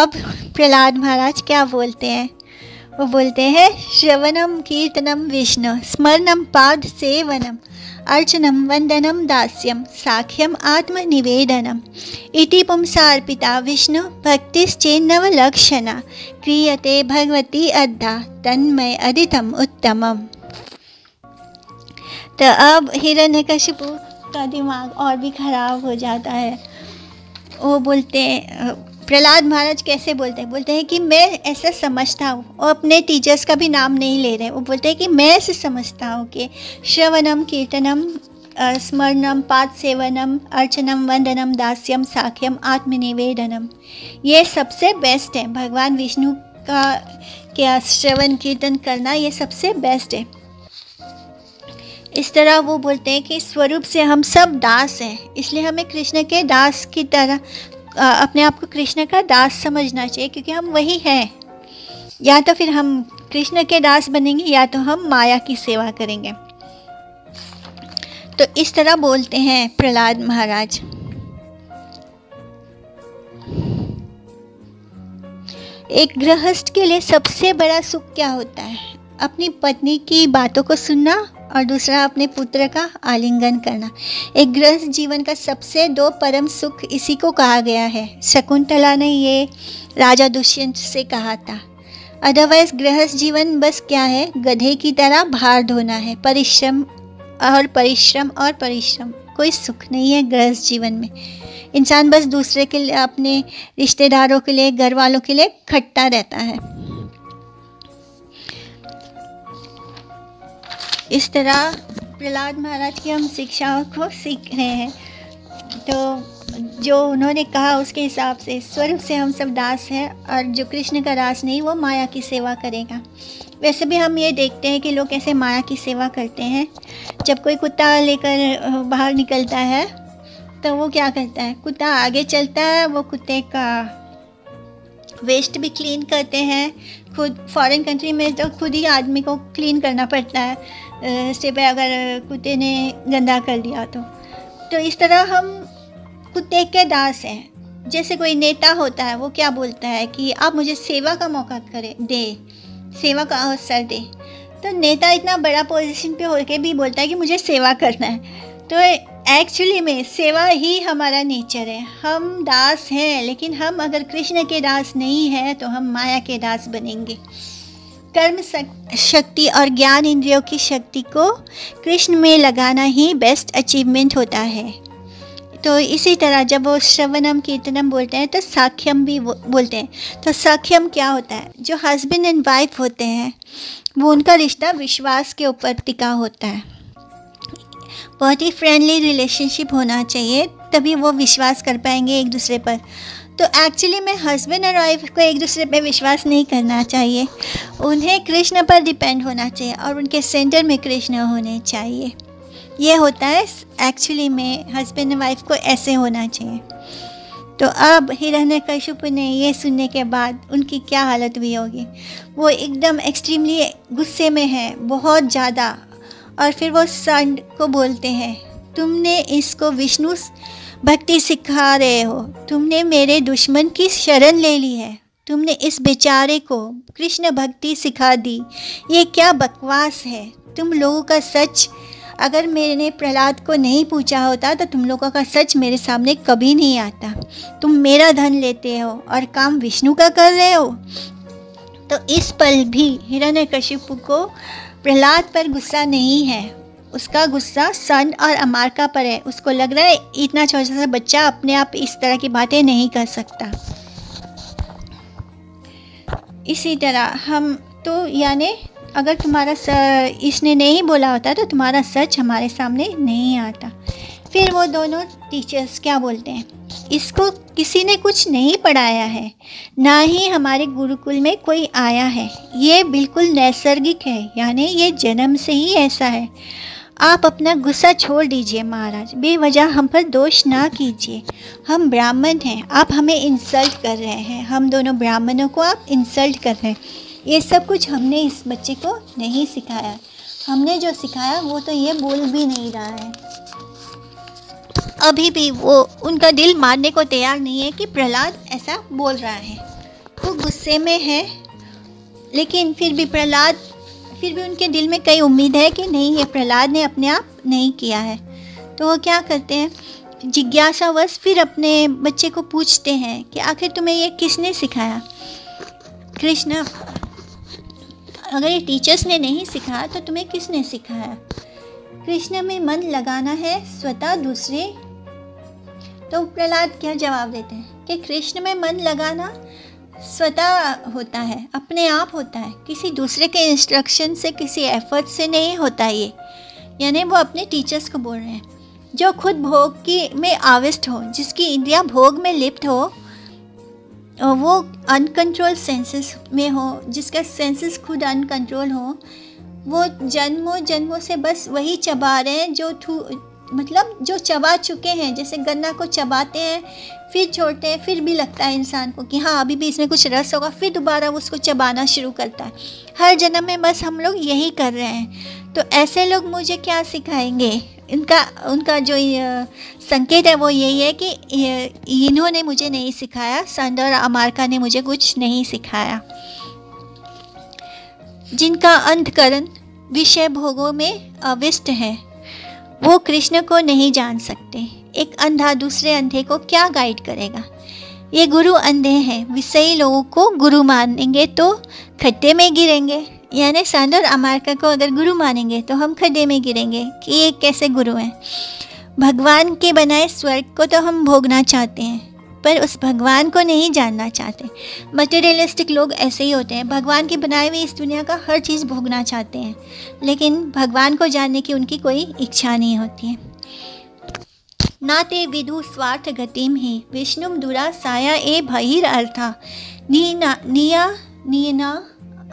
अब प्रहलाद महाराज क्या बोलते हैं? वो बोलते हैं श्रवणम कीर्तनम विष्णु स्मरणम पाद सेवनम अर्चनम वंदनम दास्यम साख्यम आत्मनिवेदनम इति पुंसार्पिता विष्णु भक्तिश्चेन्नव लक्षणा क्रियते भगवती अद्धा तन्मय अदितम उत्तमम। तो अब हिरण्यकशिपु का दिमाग और भी खराब हो जाता है। वो बोलते हैं, प्रहलाद महाराज कैसे बोलते हैं कि मैं ऐसा समझता हूँ, और अपने टीचर्स का भी नाम नहीं ले रहे। वो बोलते हैं कि मैं ऐसे समझता हूँ कि श्रवणम कीर्तनम स्मरणम पाद सेवनम अर्चनम वंदनम दास्यम साख्यम आत्मनिवेदनम, ये सबसे बेस्ट है। भगवान विष्णु का क्या श्रवण कीर्तन करना, ये सबसे बेस्ट है। इस तरह वो बोलते हैं कि स्वरूप से हम सब दास हैं, इसलिए हमें कृष्ण के दास की तरह अपने आप को कृष्ण का दास समझना चाहिए, क्योंकि हम वही हैं। या तो फिर हम कृष्ण के दास बनेंगे या तो हम माया की सेवा करेंगे। तो इस तरह बोलते हैं प्रहलाद महाराज। एक गृहस्थ के लिए सबसे बड़ा सुख क्या होता है? अपनी पत्नी की बातों को सुनना और दूसरा अपने पुत्र का आलिंगन करना। एक गृहस्थ जीवन का सबसे दो परम सुख इसी को कहा गया है। शकुंतला ने ये राजा दुष्यंत से कहा था। अदरवाइज गृहस्थ जीवन बस क्या है, गधे की तरह भार ढोना है, परिश्रम और परिश्रम और परिश्रम। कोई सुख नहीं है गृहस्थ जीवन में। इंसान बस दूसरे के लिए, अपने रिश्तेदारों के लिए, घर वालों के लिए खटता रहता है। इस तरह प्रहलाद महाराज की हम शिक्षाओं को सीख रहे हैं। तो जो उन्होंने कहा उसके हिसाब से स्वरूप से हम सब दास हैं, और जो कृष्ण का दास नहीं वो माया की सेवा करेगा। वैसे भी हम ये देखते हैं कि लोग कैसे माया की सेवा करते हैं। जब कोई कुत्ता लेकर बाहर निकलता है तो वो क्या करता है, कुत्ता आगे चलता है, वो कुत्ते का वेस्ट भी क्लीन करते हैं। खुद फॉरेन कंट्री में तो खुद ही आदमी को क्लीन करना पड़ता है स्टेप पे, अगर कुत्ते ने गंदा कर दिया तो इस तरह हम कुत्ते के दास हैं। जैसे कोई नेता होता है, वो क्या बोलता है कि आप मुझे सेवा का मौका दे, सेवा का अवसर दे। तो नेता इतना बड़ा पोजीशन पे होकर भी बोलता है कि मुझे सेवा करना है। तो एक्चुअली में सेवा ही हमारा नेचर है। हम दास हैं, लेकिन हम अगर कृष्ण के दास नहीं हैं तो हम माया के दास बनेंगे। कर्म शक्ति और ज्ञान इंद्रियों की शक्ति को कृष्ण में लगाना ही बेस्ट अचीवमेंट होता है। तो इसी तरह जब वो श्रवणम कीर्तनम बोलते हैं तो साख्यम भी बोलते हैं। तो साख्यम क्या होता है? जो हस्बैंड एंड वाइफ होते हैं वो उनका रिश्ता विश्वास के ऊपर टिका होता है। बहुत ही फ्रेंडली रिलेशनशिप होना चाहिए, तभी वो विश्वास कर पाएंगे एक दूसरे पर। तो एक्चुअली में हस्बैंड और वाइफ को एक दूसरे पे विश्वास नहीं करना चाहिए, उन्हें कृष्ण पर डिपेंड होना चाहिए और उनके सेंटर में कृष्ण होने चाहिए। ये होता है एक्चुअली में हस्बैंड और वाइफ को ऐसे होना चाहिए। तो अब हिरण्यकशिपु ने ये सुनने के बाद उनकी क्या हालत हुई होगी। वो एकदम एक्सट्रीमली गुस्से में है, बहुत ज़्यादा। और फिर वो सन को बोलते हैं, तुमने इसको विष्णु भक्ति सिखा रहे हो, तुमने मेरे दुश्मन की शरण ले ली है, तुमने इस बेचारे को कृष्ण भक्ति सिखा दी, ये क्या बकवास है। तुम लोगों का सच अगर मैंने प्रहलाद को नहीं पूछा होता तो तुम लोगों का सच मेरे सामने कभी नहीं आता। तुम मेरा धन लेते हो और काम विष्णु का कर रहे हो। तो इस पल भी हिरण्यकशिपु को प्रहलाद पर गुस्सा नहीं है, उसका गुस्सा सन और अमारका पर है। उसको लग रहा है इतना छोटा सा बच्चा अपने आप इस तरह की बातें नहीं कर सकता। इसी तरह हम तो यानी अगर तुम्हारा इसने नहीं बोला होता तो तुम्हारा सच हमारे सामने नहीं आता। फिर वो दोनों टीचर्स क्या बोलते हैं, इसको किसी ने कुछ नहीं पढ़ाया है, ना ही हमारे गुरुकुल में कोई आया है, ये बिल्कुल नैसर्गिक है, यानी ये जन्म से ही ऐसा है। आप अपना गुस्सा छोड़ दीजिए महाराज, बेवजह हम पर दोष ना कीजिए। हम ब्राह्मण हैं, आप हमें इंसल्ट कर रहे हैं, हम दोनों ब्राह्मणों को आप इंसल्ट कर रहे हैं। ये सब कुछ हमने इस बच्चे को नहीं सिखाया, हमने जो सिखाया वो तो ये बोल भी नहीं रहा है। अभी भी वो उनका दिल मानने को तैयार नहीं है कि प्रहलाद ऐसा बोल रहा है। वो गुस्से में है, लेकिन फिर भी उनके दिल में कई उम्मीद है कि नहीं, ये प्रहलाद ने अपने आप नहीं किया है। तो वो क्या करते हैं, जिज्ञासावश फिर अपने बच्चे को पूछते हैं कि आखिर तुम्हें ये किसने सिखाया। कृष्ण, अगर ये टीचर्स ने नहीं सिखाया तो तुम्हें किसने सिखाया? कृष्ण में मन लगाना है स्वतः दूसरे। तो प्रहलाद क्या जवाब देते हैं कि कृष्ण में मन लगाना स्वतः होता है, अपने आप होता है, किसी दूसरे के इंस्ट्रक्शन से, किसी एफर्ट से नहीं होता ये। यानी वो अपने टीचर्स को बोल रहे हैं। जो खुद भोग में आविष्ट हो, जिसकी इंद्रियां भोग में लिप्त हो, वो अनकंट्रोल सेंसेस में हो, जिसका सेंसेस खुद अनकंट्रोल हो, वो जन्मों से बस वही चबा रहे हैं जो चबा चुके हैं। जैसे गन्ना को चबाते हैं, फिर छोड़ते हैं, फिर भी लगता है इंसान को कि हाँ अभी भी इसमें कुछ रस होगा, फिर दोबारा उसको चबाना शुरू करता है। हर जन्म में बस हम लोग यही कर रहे हैं। तो ऐसे लोग मुझे क्या सिखाएंगे? उनका जो संकेत है वो यही है कि इन्होंने मुझे नहीं सिखाया, संत और अमारका ने मुझे कुछ नहीं सिखाया। जिनका अंतकरण विषय भोगों में अविष्ट है, वो कृष्ण को नहीं जान सकते। एक अंधा दूसरे अंधे को क्या गाइड करेगा? ये गुरु अंधे हैं, विषयी लोगों को गुरु मानेंगे तो खड्डे में गिरेंगे। यानी संत और अमारका को अगर गुरु मानेंगे तो हम खड्डे में गिरेंगे कि ये कैसे गुरु हैं। भगवान के बनाए स्वर्ग को तो हम भोगना चाहते हैं, पर उस भगवान को नहीं जानना चाहते। मटेरियलिस्टिक लोग ऐसे ही होते हैं, भगवान की बनाई हुई इस दुनिया का हर चीज़ भोगना चाहते हैं, लेकिन भगवान को जानने की उनकी कोई इच्छा नहीं होती है। ना ते विदु स्वार्थ गतिम ही विष्णुम दुरा साया ए बहिर अर्था निया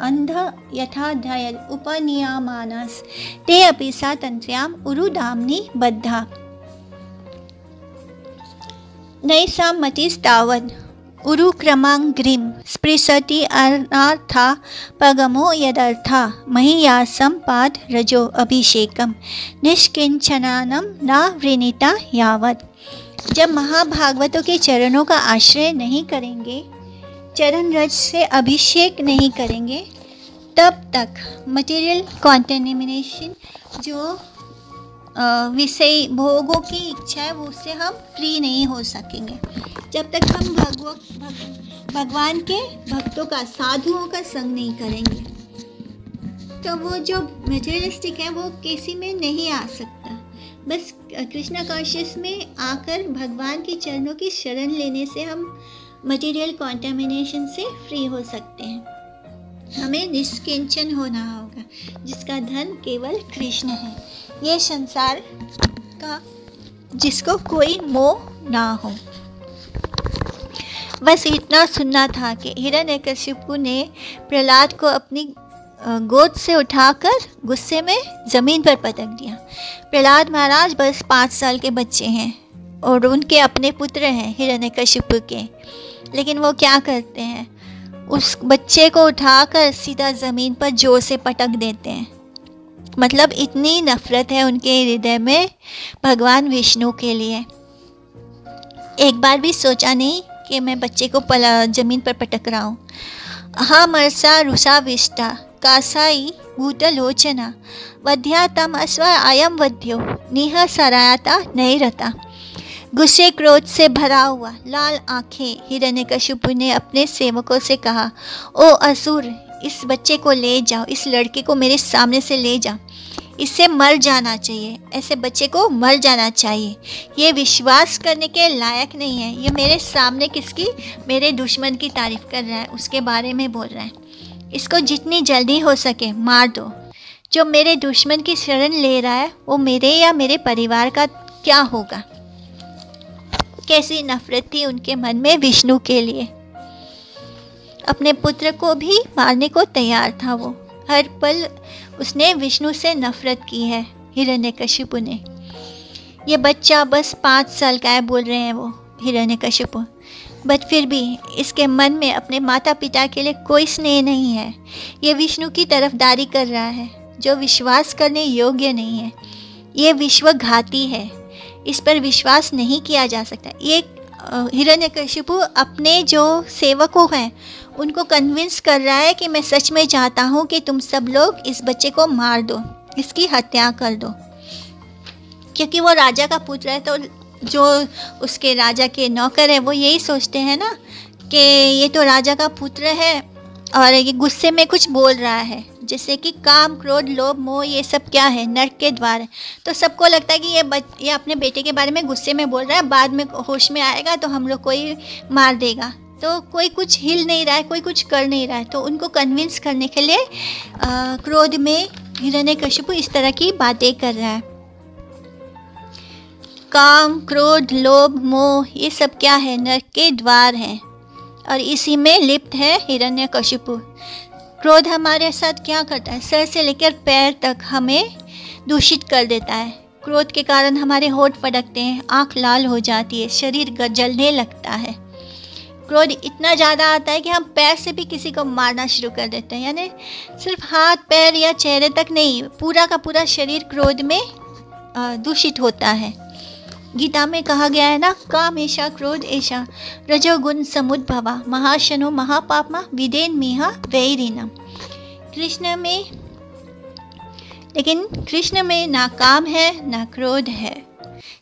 अंध यथा धयल उपनियामानस ते अपि सा तंत्र्याम उरुदाम्नि बद्धा नैसां मतिस्तावद् उरुक्रमांग्रिं स्पृशति अनार्था पगमो यदर्था महीयासं पाद रजो अभिषेकम निष्किंचनानं न वृणीता यावत्। जब महाभागवतों के चरणों का आश्रय नहीं करेंगे, चरण रज से अभिषेक नहीं करेंगे, तब तक मटेरियल कॉन्टेमिनेशन, जो विषय भोगों की इच्छा है, वो उससे हम फ्री नहीं हो सकेंगे। जब तक हम भगवान के भक्तों का, साधुओं का संग नहीं करेंगे, तो वो जो मटेरियलिस्टिक है वो किसी में नहीं आ सकता। बस कृष्णा कॉन्शियस में आकर भगवान के चरणों की शरण लेने से हम मटेरियल कॉन्टेमिनेशन से फ्री हो सकते हैं। हमें निष्किंचन होना होगा, जिसका धन केवल कृष्ण है, ये संसार का जिसको कोई मोह ना हो। बस इतना सुनना था कि हिरण्यकशिपु ने प्रहलाद को अपनी गोद से उठाकर गुस्से में ज़मीन पर पटक दिया। प्रहलाद महाराज बस 5 साल के बच्चे हैं और उनके अपने पुत्र हैं हिरण्यकशिपु के, लेकिन वो क्या करते हैं, उस बच्चे को उठाकर सीधा ज़मीन पर जोर से पटक देते हैं। मतलब इतनी नफ़रत है उनके हृदय में भगवान विष्णु के लिए। एक बार भी सोचा नहीं कि मैं बच्चे को ज़मीन पर पटक रहा हूँ। हाँ मरसा रुषा विष्टा कासाई भूतलोचना वध्या तम अस्व आयम वध्यो निह सरायता नहीं रहता। गुस्से क्रोध से भरा हुआ लाल आंखें हिरण्यकशिपु ने अपने सेवकों से कहा, ओ असुर, इस बच्चे को ले जाओ, इस लड़के को मेरे सामने से ले जाओ, इससे मर जाना चाहिए, ऐसे बच्चे को मर जाना चाहिए। ये विश्वास करने के लायक नहीं है, ये मेरे सामने मेरे दुश्मन की तारीफ कर रहा है, उसके बारे में बोल रहा है। इसको जितनी जल्दी हो सके मार दो। जो मेरे दुश्मन की शरण ले रहा है वो मेरे या मेरे परिवार का क्या होगा। कैसी नफरत थी उनके मन में विष्णु के लिए। अपने पुत्र को भी मारने को तैयार था वो। हर पल उसने विष्णु से नफरत की है हिरण्यकशिपु ने। ये बच्चा बस 5 साल का है बोल रहे हैं वो हिरण्यकशिपु, बट फिर भी इसके मन में अपने माता पिता के लिए कोई स्नेह नहीं है। ये विष्णु की तरफदारी कर रहा है जो विश्वास करने योग्य नहीं है। ये विश्वघाती है, इस पर विश्वास नहीं किया जा सकता। ये हिरण्यकशिपु अपने जो सेवकों हैं उनको कन्विंस कर रहा है कि मैं सच में चाहता हूँ कि तुम सब लोग इस बच्चे को मार दो, इसकी हत्या कर दो, क्योंकि वो राजा का पुत्र है। तो जो उसके राजा के नौकर है वो यही सोचते हैं ना कि ये तो राजा का पुत्र है और ये गुस्से में कुछ बोल रहा है, जैसे कि काम, क्रोध, लोभ, मोह, ये सब क्या है, नर्क के द्वार है। तो सबको लगता है कि ये अपने बेटे के बारे में गुस्से में बोल रहा है, बाद में होश में आएगा तो हम लोग को ही मार देगा। तो कोई कुछ हिल नहीं रहा है, कोई कुछ कर नहीं रहा है। तो उनको कन्विंस करने के लिए क्रोध में हिरण्यकशिपु इस तरह की बातें कर रहा है। काम, क्रोध, लोभ, मोह, ये सब क्या है, नर्क के द्वार हैं और इसी में लिप्त है हिरण्यकशिपु। क्रोध हमारे साथ क्या करता है, सर से लेकर पैर तक हमें दूषित कर देता है। क्रोध के कारण हमारे होंठ फटकते हैं, आँख लाल हो जाती है, शरीर जलने लगता है। क्रोध इतना ज़्यादा आता है कि हम पैर से भी किसी को मारना शुरू कर देते हैं, यानी सिर्फ हाथ, पैर या चेहरे तक नहीं, पूरा का पूरा शरीर क्रोध में दूषित होता है। गीता में कहा गया है ना, काम ऐशा क्रोध ऐशा रजोगुण समुद्भवा महाशनो महापापमा विदेन मीहा वैरिणम। लेकिन कृष्ण में ना काम है ना क्रोध है।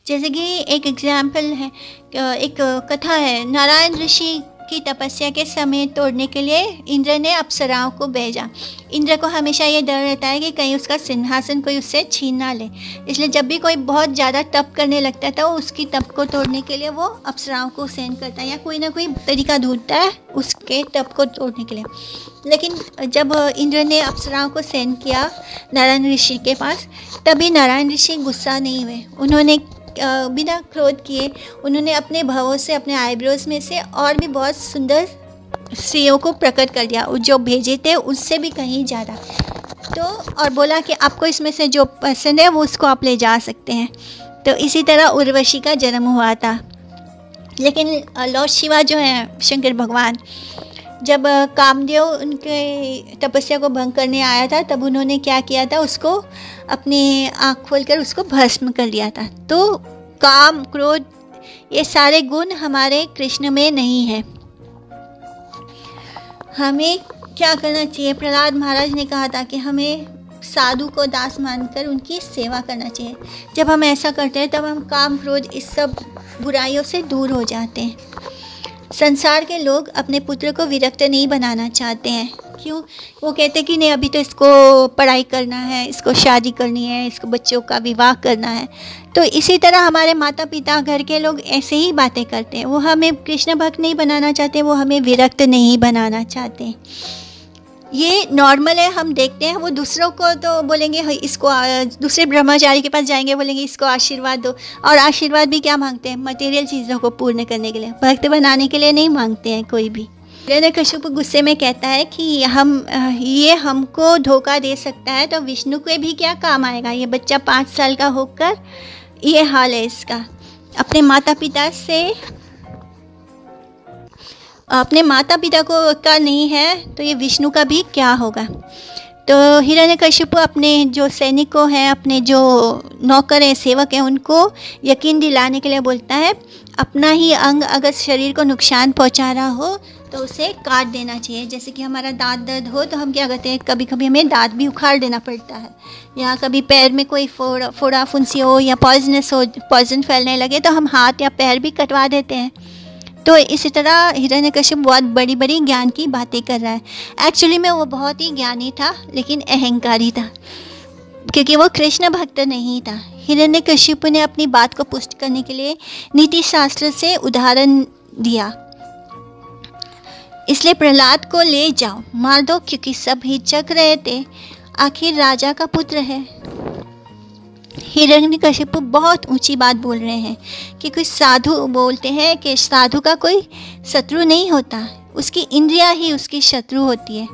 जैसे कि एक एग्जाम्पल है, एक कथा है, नारायण ऋषि की तपस्या के समय तोड़ने के लिए इंद्र ने अप्सराओं को भेजा। इंद्र को हमेशा ये डर रहता है कि कहीं उसका सिंहासन कोई उससे छीन ना ले, इसलिए जब भी कोई बहुत ज़्यादा तप करने लगता है तो उसकी तप को तोड़ने के लिए वो अप्सराओं को सेंड करता है या कोई ना कोई तरीका ढूंढता है उसके तप को तोड़ने के लिए। लेकिन जब इंद्र ने अप्सराओं को सेंड किया नारायण ऋषि के पास, तभी नारायण ऋषि गुस्सा नहीं हुए। उन्होंने बिना क्रोध किए उन्होंने अपने भावों से, अपने आईब्रोज में से और भी बहुत सुंदर स्त्रियों को प्रकट कर दिया, जो भेजे थे उससे भी कहीं ज़्यादा। तो और बोला कि आपको इसमें से जो पसंद है वो उसको आप ले जा सकते हैं। तो इसी तरह उर्वशी का जन्म हुआ था। लेकिन लॉर्ड शिवा जो है शंकर भगवान, जब कामदेव उनके तपस्या को भंग करने आया था तब उन्होंने क्या किया था, उसको अपनी आँख खोलकर उसको भस्म कर दिया था। तो काम, क्रोध, ये सारे गुण हमारे कृष्ण में नहीं है। हमें क्या करना चाहिए, प्रहलाद महाराज ने कहा था कि हमें साधु को दास मानकर उनकी सेवा करना चाहिए। जब हम ऐसा करते हैं तब हम काम, क्रोध, इस सब बुराइयों से दूर हो जाते हैं। संसार के लोग अपने पुत्र को विरक्त नहीं बनाना चाहते हैं। क्यों? वो कहते कि नहीं, अभी तो इसको पढ़ाई करना है, इसको शादी करनी है, इसको बच्चों का विवाह करना है। तो इसी तरह हमारे माता पिता, घर के लोग ऐसे ही बातें करते हैं। वो हमें कृष्ण भक्त नहीं बनाना चाहते, वो हमें विरक्त नहीं बनाना चाहते। ये नॉर्मल है, हम देखते हैं। वो दूसरों को तो बोलेंगे इसको, दूसरे ब्रह्मचारी के पास जाएंगे, बोलेंगे इसको आशीर्वाद दो। और आशीर्वाद भी क्या मांगते हैं? मटेरियल चीज़ों को पूर्ण करने के लिए, भक्त बनाने के लिए नहीं मांगते हैं कोई भी। हिरण्यकशिपु गुस्से में कहता है कि ये हमको धोखा दे सकता है तो विष्णु को भी क्या काम आएगा। ये बच्चा 5 साल का होकर ये हाल है इसका। अपने माता पिता को का नहीं है तो ये विष्णु का भी क्या होगा। तो हिरण्यकशिपु अपने जो सैनिकों हैं, अपने जो नौकर हैं, सेवक हैं, उनको यकीन दिलाने के लिए बोलता है, अपना ही अंग अगर शरीर को नुकसान पहुंचा रहा हो तो उसे काट देना चाहिए। जैसे कि हमारा दांत दर्द हो तो हम क्या करते हैं, कभी कभी हमें दांत भी उखाड़ देना पड़ता है, या कभी पैर में कोई फोड़ा फुंसी हो या पॉइजन फैलने लगे तो हम हाथ या पैर भी कटवा देते हैं। तो इसी तरह हिरण्यकशिपु बहुत बड़ी बड़ी ज्ञान की बातें कर रहा है। एक्चुअली में वो बहुत ही ज्ञानी था लेकिन अहंकारी था, क्योंकि वो कृष्ण भक्त नहीं था। हिरण्यकशिपु ने अपनी बात को पुष्ट करने के लिए नीति शास्त्र से उदाहरण दिया। इसलिए प्रहलाद को ले जाओ, मार दो, क्योंकि सब हिचक रहे थे, आखिर राजा का पुत्र है। हिरण्यकशिपु बहुत ऊंची बात बोल रहे हैं कि कुछ साधु बोलते हैं कि साधु का कोई शत्रु नहीं होता, उसकी इंद्रियां ही उसकी शत्रु होती है।